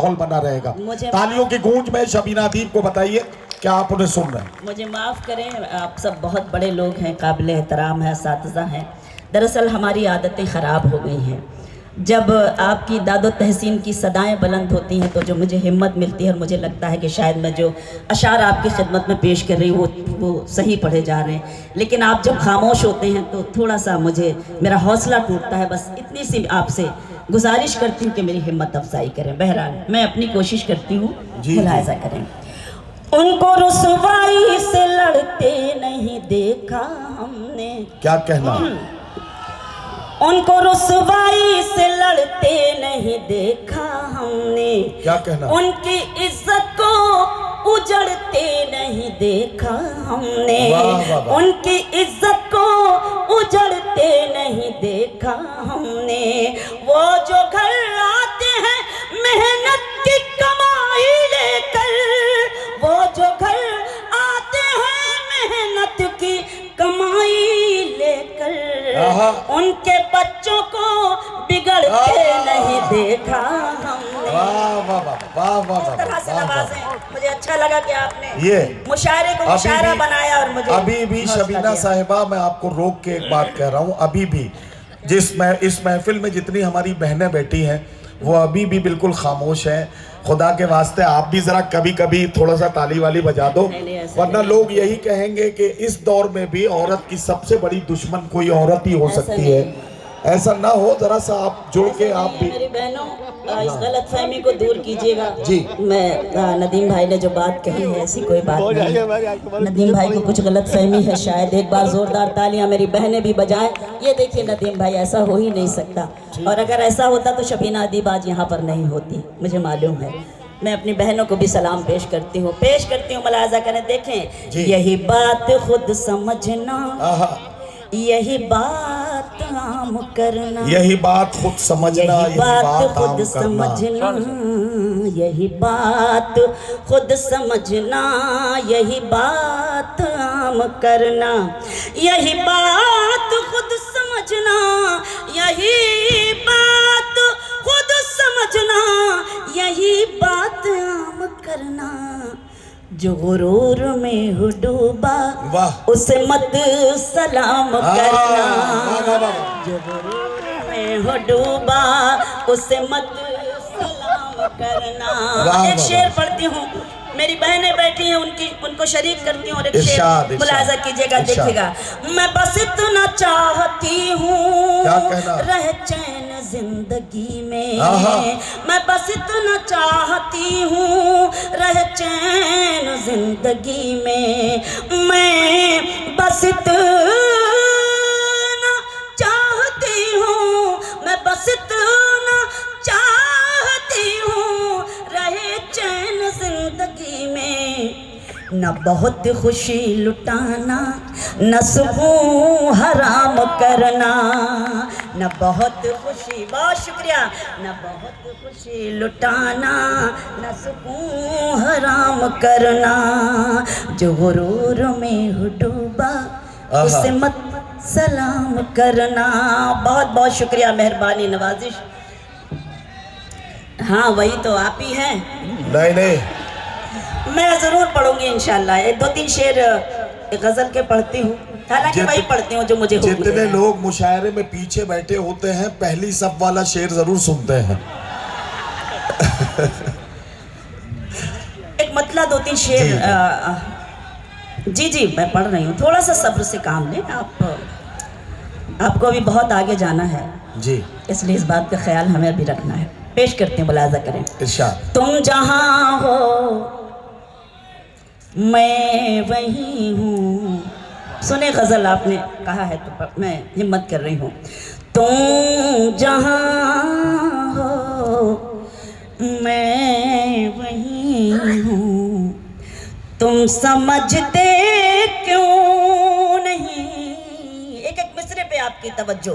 माहौल बना रहेगा। तालियों की गूंज में शबीना अदीब को बताइए क्या आप उन्हें सुन रहे हैं। मुझे माफ़ करें, आप सब बहुत बड़े लोग हैं, काबिल एहतराम है, असातिज़ा हैं। दरअसल हमारी आदतें ख़राब हो गई हैं। जब आपकी दादो तहसीन की सदाएं बुलंद होती हैं तो जो मुझे हिम्मत मिलती है और मुझे लगता है कि शायद मैं जो अशार आपकी खिदमत में पेश कर रही हूँ वो सही पढ़े जा रहे हैं, लेकिन आप जब खामोश होते हैं तो थोड़ा सा मुझे मेरा हौसला टूटता है। बस इतनी सी आपसे गुजारिश करती हूँ कि मेरी हिम्मत अफजाई करें। बहरहाल मैं अपनी कोशिश करती हूँ, मुलाहिज़ा करें। उनको रुसवाई से लड़ते नहीं देखा हमने। क्या कहना? उनको रुसवाई से लड़ते नहीं देखा हमने। क्या कहना? उनकी इज्जत को उजड़ते नहीं देखा हमने। उनकी इज्जत को उजड़ते नहीं देखा हमने। वो जो घर आते हैं मेहनत की कमाई लेकर, वो जो घर आते हैं मेहनत की कमाई लेकर, उनके बच्चों को बिगड़ते नहीं देखा हमने। वाह वाह वाह वाह वाह। मुझे अच्छा लगा कि आपने ये मुशायरे को मुशायरा बनाया और मुझे अभी भी शबीना साहिबा, मैं आपको रोक के एक बात कह रहा हूँ, अभी भी इस महफिल में जितनी हमारी बहनें बैठी हैं वो अभी भी बिल्कुल खामोश हैं। खुदा के वास्ते आप भी जरा कभी कभी थोड़ा सा ताली वाली बजा दो, वरना लोग यही कहेंगे कि इस दौर में भी औरत की सबसे बड़ी दुश्मन कोई औरत ही हो सकती है। ऐसा ना हो, जरा सा आप जुड़ के आप भी। मेरी बहनों, इस गलत फहमी को दूर कीजिएगा जी। मैं नदीम भाई ने जो बात कही है ऐसी कोई बात नहीं। नदीम भाई को कुछ गलत फहमी है शायद। एक बार जोरदार तालियां मेरी बहनें भी बजाएं। ये देखिए नदीम भाई, ऐसा हो ही नहीं सकता, और अगर ऐसा होता तो शबीना अदीब आज यहाँ पर नहीं होती, मुझे मालूम है। मैं अपनी बहनों को भी सलाम पेश करती हूँ, मुलाहिज़ा करें। देखें, यही बात खुद समझना, यही बात आम करना, यही बात खुद समझना, यही बात खुद समझना, यही बात खुद समझना, यही बात आम करना, यही बात खुद समझना, यही बात खुद समझना, यही बात आम करना। जो गुरूर में हो डूबा उसे मत सलाम करना, जो गुरूर में हो डूबा उसे मत सलाम करना। एक शेर पढ़ती हूँ, मेरी बहनें बैठी हैं, उनको शरीक करती हूँ और एक शेर मुलाहिज़ा कीजिएगा, देखिएगा। मैं बस इतना चाहती हूँ रह चैन जिंदगी में, मैं बस इतना चाहती हूँ रह चैन जिंदगी में, मैं बस इतना चाहती हूँ, मैं बस इतना चाहती हूँ रहे चैन जिंदगी में। न बहुत खुशी लुटाना, न सुकून हराम करना, न बहुत खुशी, बहुत शुक्रिया, न बहुत खुशी लुटाना, न सुकून हराम करना। जो गुरूर में हो डूबा उसे मत सलाम करना। बहुत बहुत शुक्रिया, मेहरबानी, नवाजिश। हाँ वही तो आप ही हैं। नहीं, मैं ज़रूर पढ़ूंगी इंशाल्लाह। एक दो तीन शेर गज़ल के पढ़ती हूँ, हालांकि वही पढ़ती हूँ जो मुझे। जितने लोग मुशायरे में पीछे बैठे होते हैं पहली सब वाला शेर जरूर सुनते हैं। एक मतला दो तीन शेर। जी मैं पढ़ रही हूँ, थोड़ा सा सब्र से काम लें आपको अभी बहुत आगे जाना है जी, इसलिए इस बात का ख्याल हमें अभी रखना है। पेश करते हैं, मुलाहिज़ा करें। इरशाद। तुम जहाँ हो मैं वहीं हूँ। सुने गज़ल, आपने कहा है तो मैं हिम्मत कर रही हूँ। तुम जहाँ हो मैं वहीं हूँ, तुम समझते क्यों नहीं। एक एक मिसरे पे आपकी तवज्जो।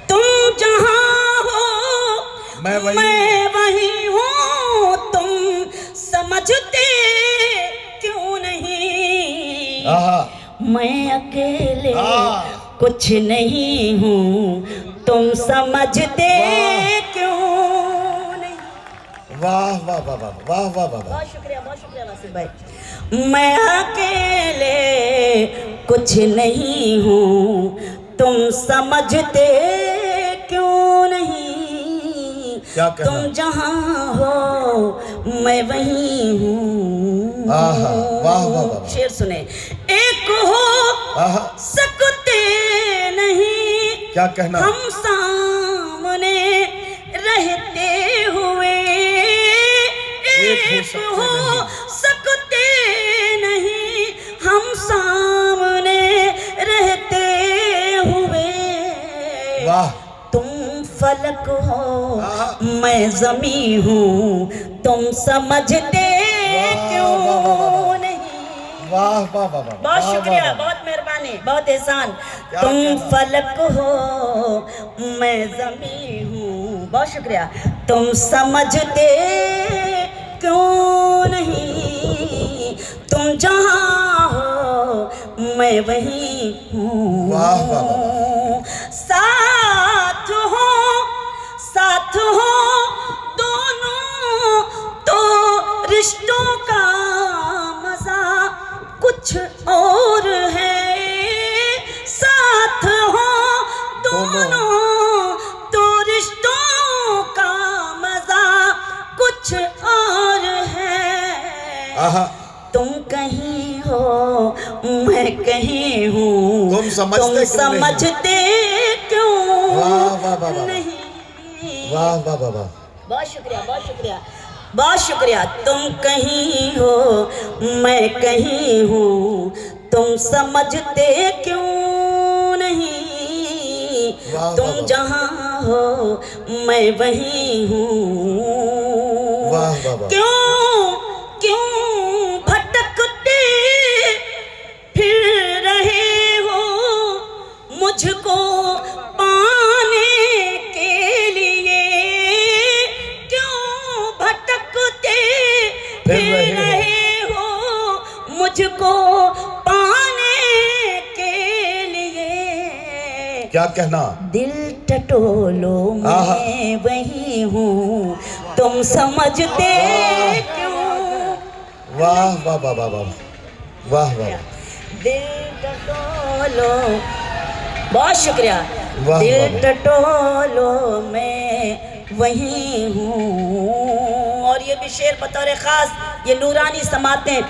तुम जहाँ हो मैं वहीं हूँ, तुम समझते क्यों नहीं। मैं अकेले कुछ नहीं हूँ, तुम समझते क्यों नहीं। واہ واہ واہ واہ واہ واہ واہ بہت شکریہ واصف بھائی. میں اکیلے کچھ نہیں ہوں تم سمجھتے کیوں نہیں کیا کہنا؟ تم جہاں ہو میں وہیں ہوں. آہا واہ واہ واہ. شعر سنیں. ایک ہو آہا سکتے نہیں کیا کہنا؟ ہم سامنے رہتے ہوئے. ایک ہو سکتے نہیں ہم سامنے رہتے ہوئے. واہ. تم فلک ہو میں زمیں ہوں تم سمجھتے کیوں نہیں. واہ واہ واہ واہ. بہت شکریہ بہت مہربانی بہت احسان. تم فلک ہو میں زمیں ہوں. بہت شکریہ. تم سمجھتے کیوں نہیں تم جہاں ہو میں وہیں ہوں. واہ واہ واہ. ساتھ ہو دونوں تو رشتوں کا مزہ کچھ اور ہے. ساتھ ہو دونوں تو رشتوں کا مزہ کچھ اور ہے. آہا تم کہیں ہو میں کہیں ہوں تم سمجھتے کیوں واہ واہ واہ واہ. نہیں. واہ واہ واہ واہ. بہت شکریہ بہت شکریہ. تم کہیں ہو میں کہیں ہوں تم سمجھتے کیوں نہیں تم جہاں ہو میں وہیں ہوں. کیوں بھٹکتے پھر رہے ہو مجھ کو پانے کے لیے. کیوں بھٹکتے پھر رہے ہو مجھ کو پانے کے لیے. کیا کہنا؟ دل ٹٹولو میں وہی ہوں تم سمجھتے کیوں. واہ واہ واہ واہ واہ. واہ واہ. دل ٹٹولو. بہت شکریہ. واہ دل واہ. ٹٹولو میں وہی ہوں. اور یہ بھی شعر بطور خاص یہ نورانی سماعتیں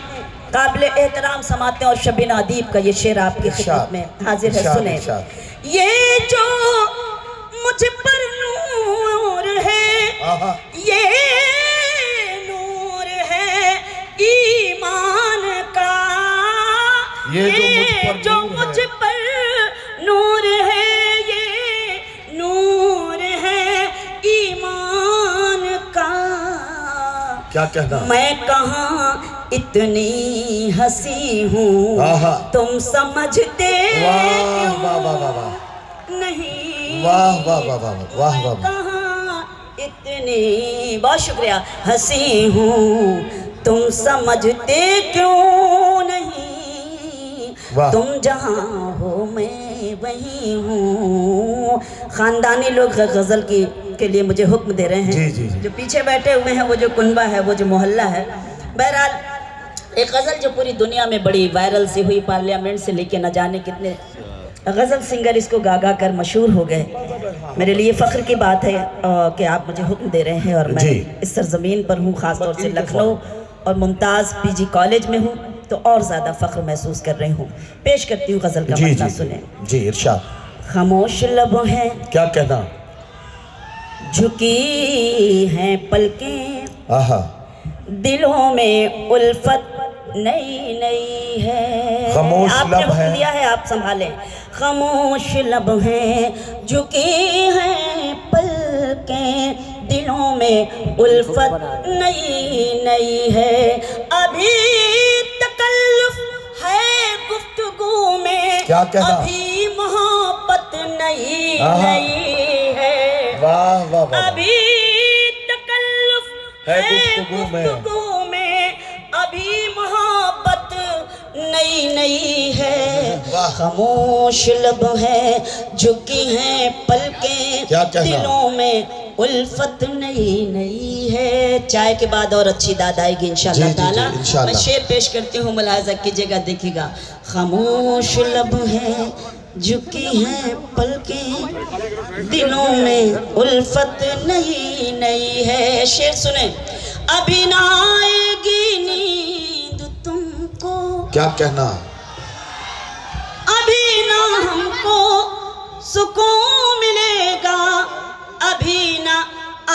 قابل احترام سماعتیں اور شبین ادیب کا یہ شعر آپ کی خدمت میں حاضر ہے. سنیں. یہ جو مجھ پر نور ہے یہ نور ہے ایمان کا. یہ جو مجھ پر نور ہے یہ نور ہے ایمان کا. کیا کہنا؟ میں کہاں اتنی ہنسی ہوں تم سمجھتے نہیں. واہ واہ واہ واہ واہ واہ. کہاں اتنی بہت شکریہ ہنسی ہوں تم سمجھتے کیوں نہیں تم جہاں ہو میں وہیں ہوں. خاندانی لوگ غزل کے لیے مجھے حکم دے رہے ہیں. جو پیچھے بیٹھے ہوئے ہیں وہ جو کنبہ ہے وہ جو محلہ ہے. بہرحال ایک غزل جو پوری دنیا میں بڑی وائرل سی ہوئی پارلیمنٹ سے لے کے نہ جانے کتنے غزل سنگر اس کو گا گا کر مشہور ہو گئے. میرے لیے فخر کی بات ہے کہ آپ مجھے حکم دے رہے ہیں اور میں اس سرزمین پر ہوں خاص طور سے لکھنؤ اور ممتاز پی جی کالج میں ہوں تو اور زیادہ فخر محسوس کر رہی ہوں. پیش کرتی ہوں غزل کا مطلع سنیں. جی ارشاد. خاموش لب ہیں کیا کہنا؟ جھکی ہیں پلکیں آہا دلوں میں الفت نئی نئی ہے. خاموش آپ نے لب حکم ہے دیا ہے آپ سنبھالیں. خاموش لب ہیں جھکی ہیں پلکیں دلوں میں الفت نئی نئی ہے. ابھی تکلف ہے گفتگو میں ابھی محبت نئی نئی ہے. ابھی تکلف ہے گفتگو میں ابھی محبت نئی نئی ہے. خاموش لب ہیں جھکی ہیں پلکیں دلوں میں الفت نئی نئی ہے. چائے کے بعد اور اچھی داد آئے گی انشاءاللہ جی، جی، تعالیٰ. انشاءاللہ. میں شعر پیش کرتی ہوں, ملاحظہ کیجئے گا, دیکھیے گا. خاموش لب ہیں, جھکی ہیں پلکیں, دلوں میں الفت نئی نئی ہے. شعر سنیں. ابھی نہ آئے گی نیند تم کو, کیا کہنا, ابھی نہ ہم کو سکون ملے گا, ابھی نہ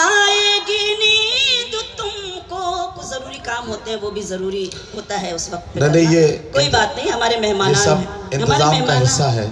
آئے گی نیند تم کو. کچھ ضروری کام ہوتے ہیں, وہ بھی ضروری ہوتا ہے اس وقت پہ. نہیں یہ کوئی بات نہیں, ہمارے یہ مہمان سب انتظام کا حصہ ہے.